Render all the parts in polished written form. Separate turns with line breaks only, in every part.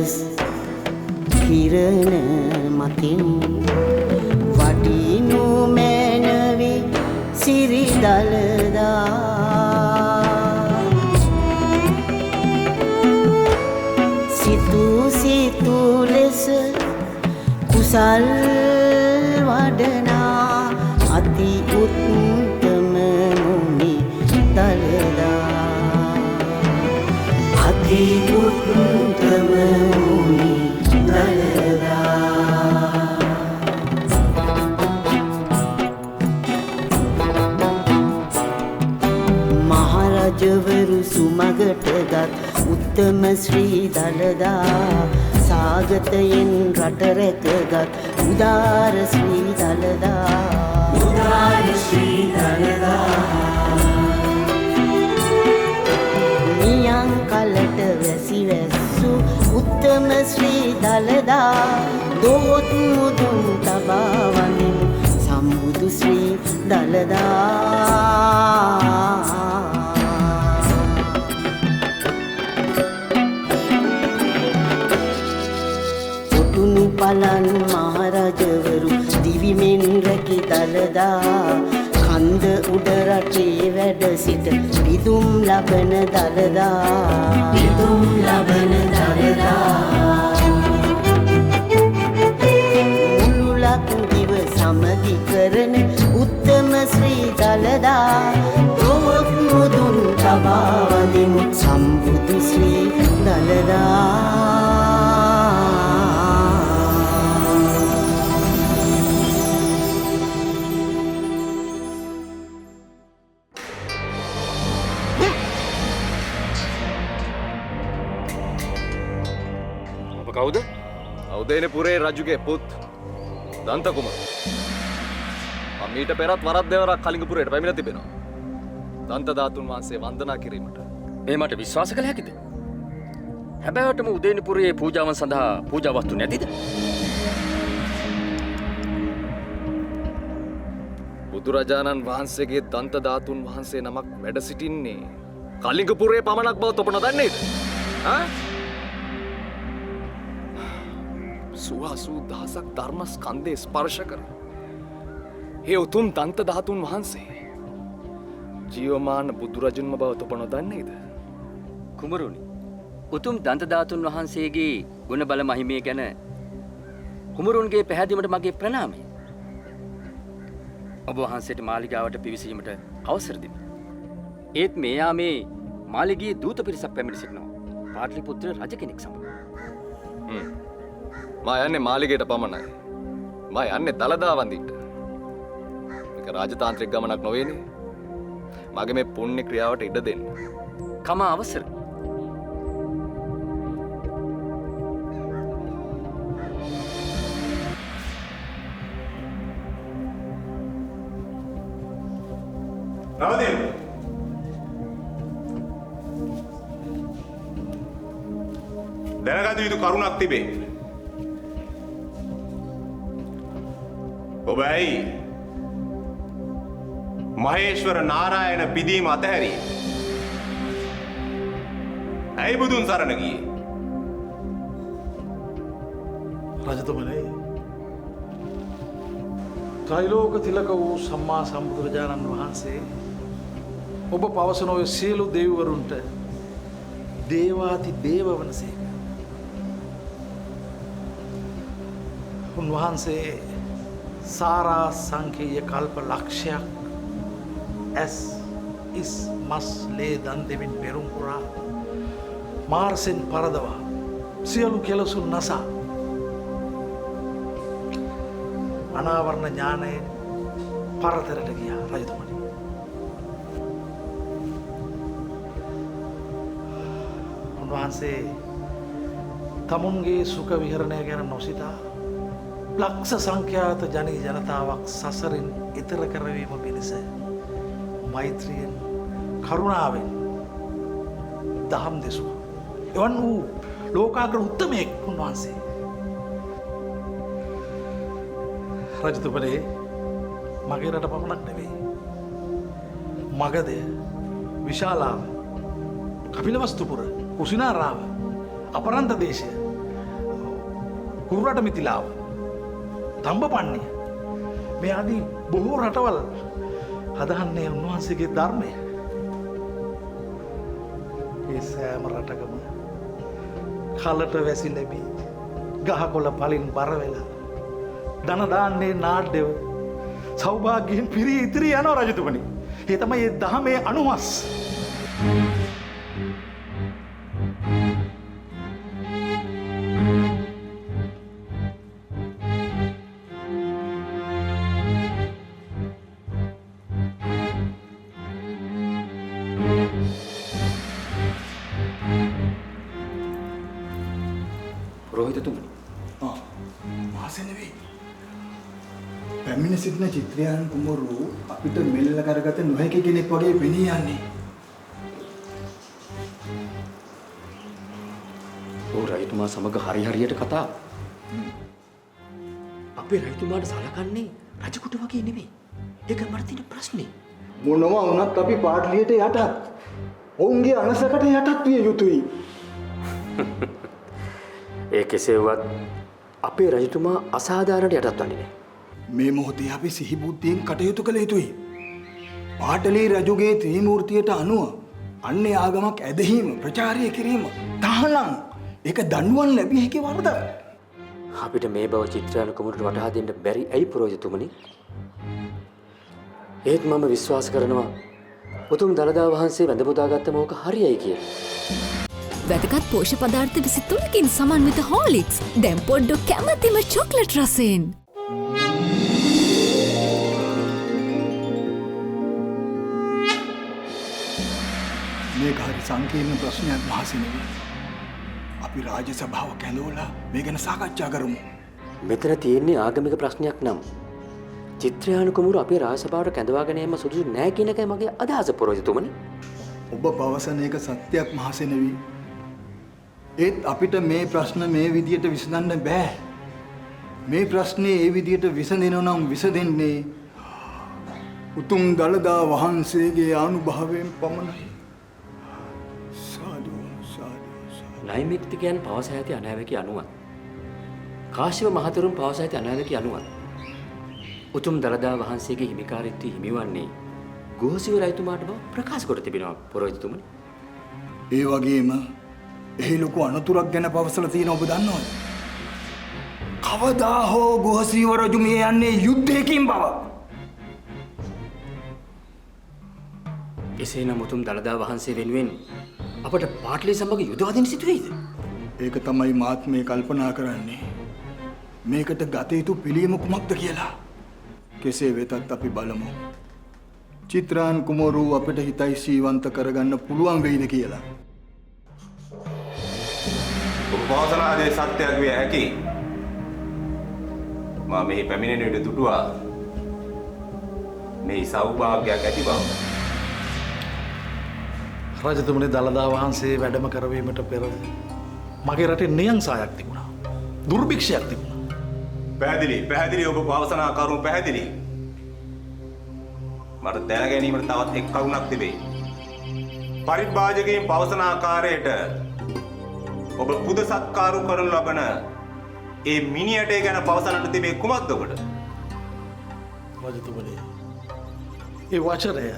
උසස් කිරණ මතින් වඩිනු මැනවි සිරි දළදා සිතු සිතු ලෙස කුසල් වඩනා අති උත්තම මුනි දළදා අති උත්තම මුනි දළදා මහරජවරු සුමගටගත් උත්තම ශ්‍රී දළදා සාගතයෙන් රට රැකගත් උදාර ශ්‍රී දළදා උදාර ශ්‍රී දළදා නියං කලට වැසි වැස්සු උත්තම ශ්‍රී දළදා දොහොත් මුදුන් තබා වඳිමු සම්බුදු ශ්‍රී දළදා පලන් මහරජවරු දිවිමෙන් රැකි දළදා කන්ද උඩ රටේ වැඩ සිට පිදුම් ලබන දළදා පිදුම් ලබන දළදා මුළුලක් දිව සමගි කරන උත්තම ශ්‍රී දළදා දොහොත් මුදුන් තබා වඳිමු සම්බුදු ශ්‍රී දළදා
කවුද? අවදේනපුරේ රජුගේ පුත් දන්ත කුමරු. මම ඊට පෙරත් වරක් දෙවරක් කලිඟපුරයට පැමිණ තිබෙනවා. දන්ත ධාතුන් වහන්සේ වන්දනා කිරීමට.
මේ මට විශ්වාස කළ හැකිද? හැබැයිවටම උදේනපුරේ පූජාවන් සඳහා පූජා වස්තු නැතිද?
බුදුරජාණන් වහන්සේගේ දන්ත ධාතුන් වහන්සේ නමක් වැඩ සිටින්නේ කලිඟපුරේ පමණක් බව තොප නොදන්නේද? ආ? සුවාසූ දහසක් ධර්ම ස්කන්ධේ ස්පර්ශ කර ඒ උතුම් දන්ත ධාතුන් වහන්සේ ජීවමාන බුදුරජුන්ම බව තොප නොදන්නේද?
කුමරුනි, උතුම් දන්ත ධාතුන් වහන්සේගේ ගුණ බල මහිමය ගැන කුමරුන්ගේ පැහැදීමට මගේ ප්‍රණාමය. ඔබ වහන්සේට මාලිගාවට පිවිසීමට අවසර දෙමි. ඒත් මේ යාමේ මාලිගයේ දූත පිරිසක් පැමිණ සිටිනවා. පාටලිපුත්‍ර රජ කෙනෙක් සමග.
මා යන්නේ මාලිගයට පමණයි. මා යන්නේ දළදා වඳින්න. මේක රාජතාන්ත්‍රික ගමනක් නොවේනේ. මගේ මේ පුණ්‍ය ක්‍රියාවට ඉඩ දෙන්න.
කම අවසර.
නවදේව. දැනගත යුතු කරුණක් තිබේ. ඔබ ඇයි මහේශ්වර නාරායන පිදීම අතහැරී ඇයි බුදුන් සරණ ගියේ?
රජතුමනි, ත්‍රිලෝක තිලක වූ සම්මා සම්බුදුරජාණන් වහන්සේ ඔබ පවසන ඔය සියලු දෙවිවරුන්ට දේවාති දේව වනසේක. උන්වහන්සේ සාරා සංකේය කල්ප ලක්ෂයක් ඇස් ඉස් මස් ලේ දන් දෙමින් පෙරුම් පුරා මාර්සෙන් පරදවා සියලු කෙලසුන් නසා අනාවරණ ඥානයෙන් පරතරට ගියා රජතුමනි. උන්වහන්සේ තමුන්ගේ සුඛ විහරණය ගැන නොසිතා ලක්ෂ සංඛ්‍යාත ජනී ජනතාවක් සසරින් ඈතර කරවීම පිණිස මෛත්‍රියෙන් කරුණාවෙන් දහම් දෙසුවා. එවන් වූ ලෝකාග්‍ර උත්තමයෙක් උන්වහන්සේ. රජතුමනි, මගේ රට පමණක් නෙවෙයි, මගධය, විශාලාව, කපිලවස්තුපුර, කුසිනාරාව, අපරන්ත දේශය කුරුරට මිතිලාව, තඹපන්නේ මේ ආදී බොහෝ රටවල් හදන්නේ උන්වහන්සේගේ ධර්මය. ඒ සෑම රටකම කලට වැසි ලැබී ගහකොළ පලින් බර වෙලා ධන දාන්නේ නාඩ්‍යව සෞභාග්‍යයෙන් පිරී ඉතිරී යනවා රජතුමනි. ඒ තමයි ඒ දහමේ අනුමස්.
රෝහිතතුමනි,
මහසෙනවි පැමිණ සිටින චිත්‍රයන් කුමරු අපිට මෙල්ල කරගත නොහැකි කෙනෙක් වගේ පෙනී යන්නේ.
ඔව් රජතුමා සමග හරියට කතා. අපේ රජතුමාට සලකන්නේ රජකුට වගේ නෙමෙයි. ඒක මට තියෙන ප්‍රශ්නේ.
මොනවා වුණත් අපි පාටලියට යටත්. ඔවුන්ගේ අනසකට යටත් විය යුතුයි.
ඒ කෙසේවත් අපේ රජතුමා අසාධාරණට යටත් වන්නේ නැහැ.
මේ මොහොතේ අපි සිහිබුද්ධියෙන් කටයුතු කළ යුතුයි. පාටලී රජුගේ ත්‍රිමූර්තියට අනුව අන්නේ ආගමක් ඇදහිීම ප්‍රචාරය කිරීම තහනම් ඒක දඬුවම් ලැබිය හැකි වරදක්.
අපිට මේ බව චිත්‍රාණු කුමරුට වටහා දෙන්න බැරි ඇයි පුරෝහිතතුමනි? ඒත් මම විශ්වාස කරනවා උතුම් දළදා වහන්සේ වැඳ පුදාගත්ත මොක හරියයි කියලා.
වැදගත් පෝෂ්‍ය පදාර්ථ 23කින් සමන්විත හෝලික්ස් දැන් පොඩ්ඩක් කැමැතිම චොක්ලට් රසයෙන්.
මේක හරි සංකීර්ණ ප්‍රශ්නයක් මහසෙනවි. අපි රාජ්‍ය සභාව කැඳවලා මේ ගැන සාකච්ඡා කරමු.
මෙතන තියෙන්නේ ආගමික ප්‍රශ්නයක් නම් චිත්‍රාණු කුමරු අපේ රාජ සභාවට කැඳවාගෙන යෑම සුදුසු නෑ කියන එකයි මගේ අදහස පුරෝහිතතුමනි.
ඔබ පවසන එක සත්‍යයක් මහසෙනවි. ඒත් අපිට මේ ප්‍රශ්න මේ විදියට විසඳන්න බෑ. මේ ප්‍රශ්නේ ඒ විදියට විසඳෙනවා නම් විසඳෙන්නේ උතුම් දළදා වහන්සේගේ අනුභවයෙන් පමණයි. සාදු සාදු සාදු.
නෛමිත්තිකයන් පවසා ඇති අනාවැකි අනුවත් කාශ්‍යප මහතෙරුන් පවසා ඇති අනාවැකි අනුවත් උතුම් දළදා වහන්සේගේ හිමිකාරීත්වය හිමිවන්නේ ගෝසිව රජතුමාට බව ප්‍රකාශ කොට තිබෙනවා පුරෝහිතතුමනි.
ඒ වගේම එහි ලොකු අනතුරක් ගැන පවසලා තියෙන ඔබ දන්නවද? කවදා හෝ ගෝසිව රජු මේ යන්නේ යුද්ධයකින් බව.
එසේනම් උතුම් දළදා වහන්සේ වෙනුවෙන් අපට පාටලී සමග යුද වදින්න සිදු වෙයිද?
ඒක තමයි මාත් මේ කල්පනා කරන්නේ. මේකට ගත යුතු පිළියම කුමක්ද කියලා. කෙසේ වෙතත් අපි බලමු. චිත්‍රාන් කුමරු අපිට හිතයි සීවන්ත කරගන්න පුළුවන් වෙයිද කියලා.
උපවාසනාදී සත්‍යයක් විය හැකි. මා මෙහි පැමිණෙන විට දුටුවා මේ සෞභාග්‍යයක් ඇති බව.
රජතුමනි, දළදා වහන්සේ වැඩම කරවීමට පෙර මගේ රටේ නියංසායක් තිබුණා. දුර්භික්ෂයක් තිබුණා.
පැහැදිලි ඔබ පවසනා කරුණු පැහැදිලි. මට දැන ගැනීමට තවත් එක් කරුණක් තිබේ. පරිභාජකයන් පවසන ආකාරයට ඔබ පුද සත්කාරු කරනු ලබන ඒ මිනියට ගැන පවසන්නට තිබේ කුමක්ද ඔබට?
රජතුමනි, ඒ වචනය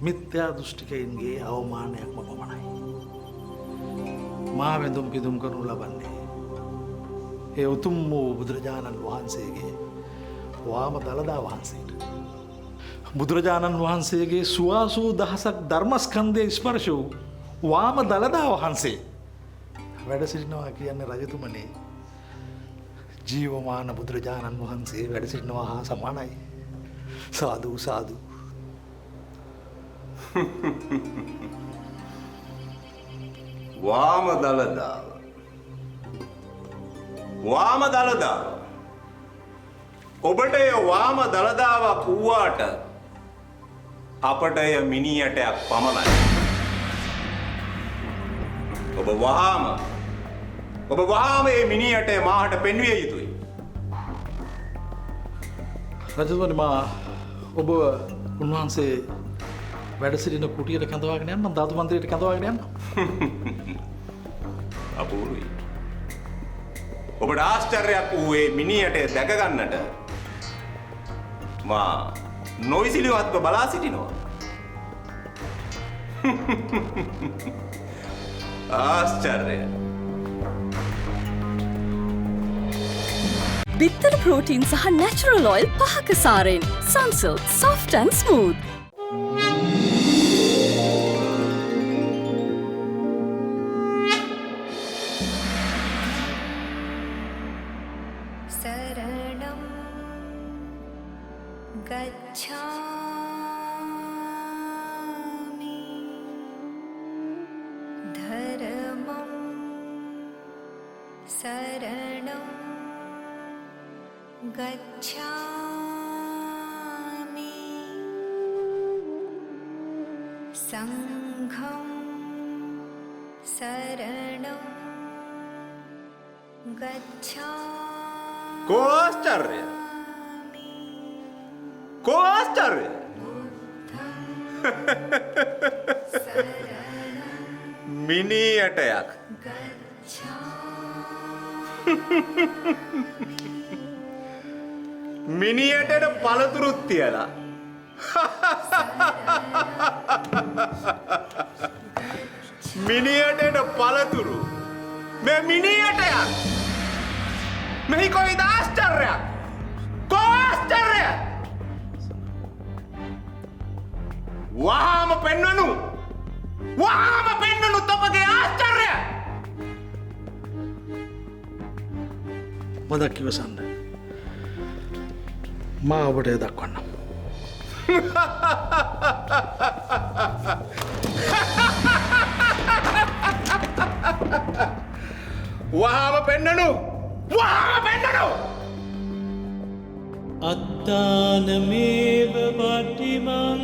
මිත්‍යා දෘෂ්ටිකයින්ගේ අවමානයක්ම පමණයි. මා වැඳුම් පිදුම් කරනු ලබන්නේ ඒ උතුම් වූ බුදුරජාණන් වහන්සේගේ වාම දළදා වහන්සේට. බුදුරජාණන් වහන්සේගේ සුවාසූ දහසක් ධර්මස්කන්ධය ස්පර්ශ වූ වාම දළදා වහන්සේ වැඩ සිටිනවා කියන්නේ රජතුමනි, ජීවමාන බුදුරජාණන් වහන්සේ වැඩ සිටිනවා හා සමානයි. සාදු සාදු.
වාම දළදාව ඔබට එය වාම දළදාවක් වූවාට අපට එය මිනියටයක් පමණයි. ඔබ වහාම ඒ මිනියට මාහට පෙන්විය යුතුයි.
රජතුමනි, මා ඔබ උන්වහන්සේ වැඩ සිටින කුටියට කැඳවාගෙන යන්න, ධාතු මන්දිරයට කැඳවාගෙන යන්න.
අපූර්වයි. ඔබට ආශ්චර්යයක් වූ මිනිහට දැක ගන්නට මා නොයිසිලිවත්ව බලා සිටිනවා. ආශ්චර්ය.
බිත්තර ප්‍රෝටීන් සහ නැචරල් ඔයිල් 5ක සාරයෙන් Sunsilk soft and smooth.
शरणं गच्छामि धर्मं शरणं गच्छामि संघं शरणं गच्छामि
को आश्चर्य. को आश्चर्य. මිනි ඇටයක්. මිනි ඇටට පළතුරුත් තියලා. මිනි ඇටට පළතුරු. මේ මිනි ඇටයක්. මෙහි කොයිද ආශ්චර්යයක්? කො ආශ්චර්යයක්? වහාම පෙන්වනු. වහාම පෙන්වනු තොපගේ ආශ්චර්යය.
මදක් ඉවසන්න. මා ඔබට එය දක්වන්නම්.
වහාම පෙන්වනු. වහාම පෙන්වනු.
අත්තානමේව පටිමං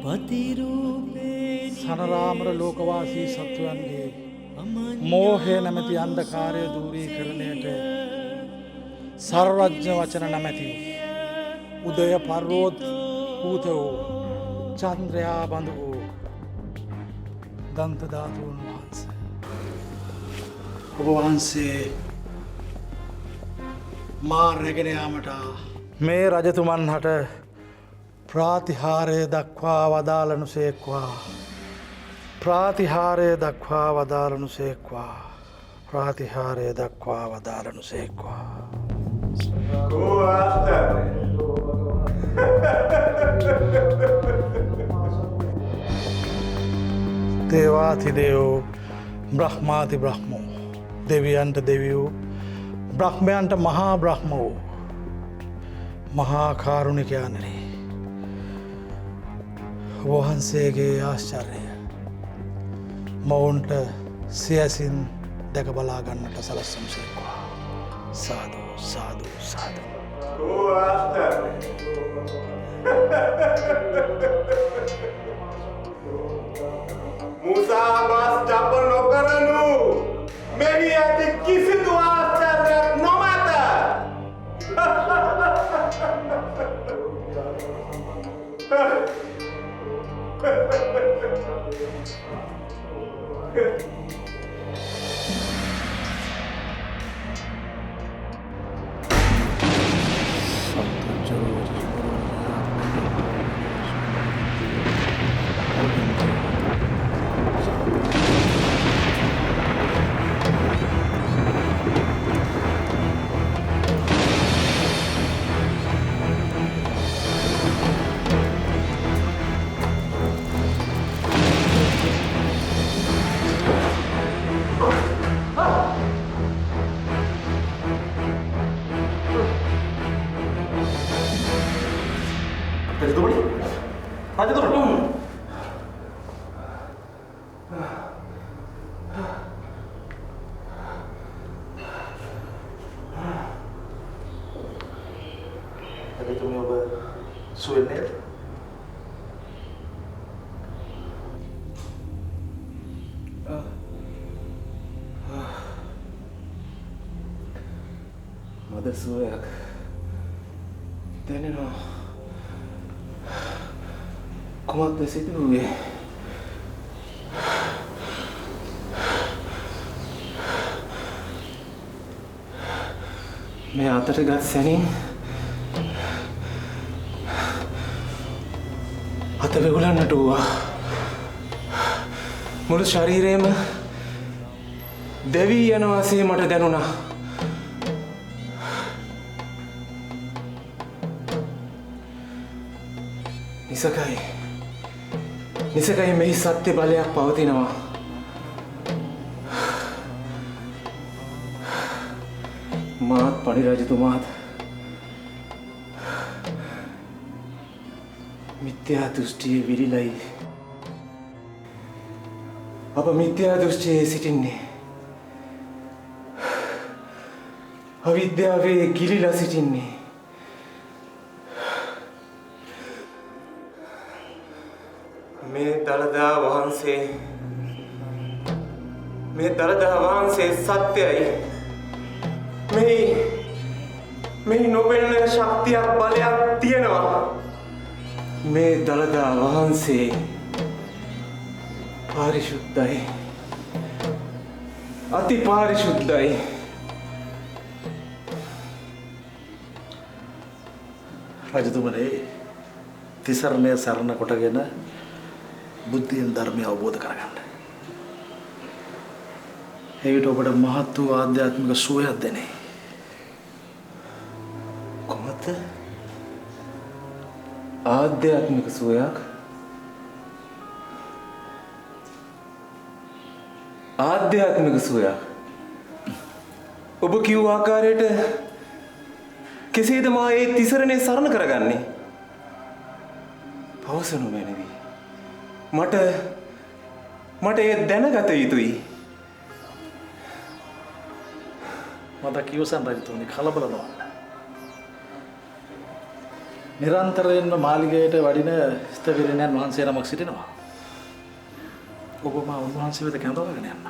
පතිරූපේ
සනරාමර ලෝකවාසී සත්වයන්ගේ මෝහය නැමැති අන්ධකාරය දූරීකරණයට සර්වඥ වචන නැමැති උදය පර්වෝත් පූත වූ චන්ද්‍රයා බඳ වූ දන්තධාතුන් වහන්සේ. ඔබ වහන්සේ මා රැගෙන යාමට මේ රජතුමන් හට ප්‍රාතිහාරය දක්වා වදාළනු සේක්වා. ප්‍රාතිහාරය දක්වා වදාළනු සේක්වා. ප්‍රාතිහාරය දක්වා වදාළනු සේක්වා.
කෝ ආශ්චර්ය.
දේවාතිදේවෝ බ්‍රහ්මාති බ්‍රහ්මෝ දෙවියන්ට දෙවියෝ බ්‍රහ්මයන්ට මහා බ්‍රහ්ම වූ මහා කාරුණිකයන්නි වහන්සේගේ ආශ්චර්යය මොවුන්ට සියසින් දැක බලා ගන්නට සලස්සම් සේක්වා. සාදු සාදු සාදු.
කෝ ආශ්චර්ය. මුසාවාස් ජප නොකරනු. මෙහි ඇති කිසිදු ආශ්චර්යයක් නොමැත.
රජතුමනි ඔබ සුවෙන් නේද?
මද සුවයක් දැනෙනවා. කුමක්ද සිදුවේ?
මේ අතට ගත් සැනින් අත වෙගුලන්නට වූවා. මුළු ශරීරයම දැවී යන වාසේ මට දැනුණා. නිසකයි මෙහි සත්‍ය බලයක් පවතිනවා. මාත් පණි රජතුමාත් මිත්‍යා දෘෂ්ටියේ විලිලයි. අප මිත්‍යා දෘෂ්ටියේ සිටින්නේ. අවිද්‍යාවේ ගිලිලා සිටින්නේ. මේ දළදා වහන්සේ සත්‍යයි. මෙහි නොපෙනෙන ශක්තියක් බලයක් තියෙනවා. මේ දළදා වහන්සේ පාරිශුද්ධයි. අති පාරිශුද්ධයි.
රජතුමනේ තිසරණය සරණ කොටගෙන බුද්ධියෙන් ධර්මය අවබෝධ කරගන්න. ඒකට ඔබට මහත් වූ ආධ්‍යාත්මික සුවයක් දෙන්නේ.
කොහොමද? ආධ්‍යාත්මික සුවයක්? ආධ්‍යාත්මික සුවයක්? ඔබ කිව් ආකාරයට කෙසේද මා ඒ තිසරණේ සරණ කරගන්නේ? පවසනු මැනවි. මට ඒ දැනගත යුතුයි.
මට කිව්සන් රජතුමනි කලබල නොවන්න. නිරන්තරයෙන්ම මාලිගයට වඩින ස්ථවිරයන් වහන්සේ නමක් සිටිනවා. ඔබ මා උන්වහන්සේ වෙත කැඳවගෙන යන්න.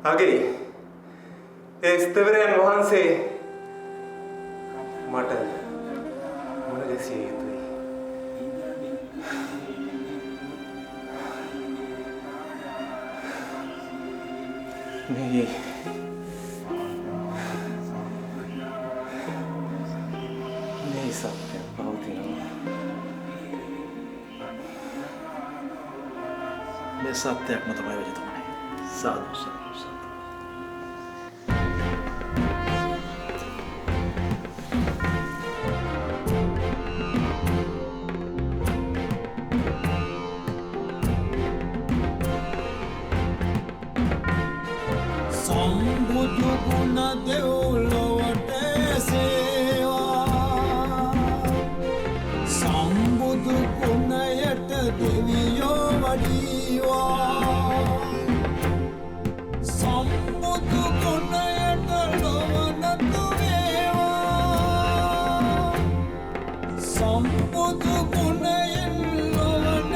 අගේ ඒ ස්ථවිරයන් වහන්සේ මට මොන දෙසිය යුතුයි. මේ සත්‍ය පවතිනවා.
මේ සත්‍යයක්ම තමයි රජතුමනි. සාදු සාදු.
සම්බුදු ගුණ දෙව්ලොවට සේවා සම්බුදු ගුණයට දෙවියෝ වඩීවා සම්බුදු ගුණයට ලොවනතු වේවා සම්බුදු ගුණයෙන් ලොවන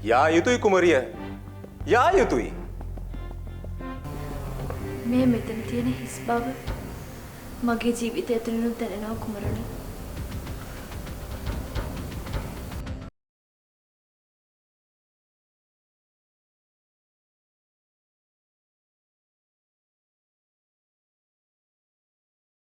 යා යුතුයි කුමරිය. යා යුතුයි.
මේ මෙතන තියෙන හිස් බව මගේ ජීවිතය තුළිනුත් දැනෙනවා කුමරුනි.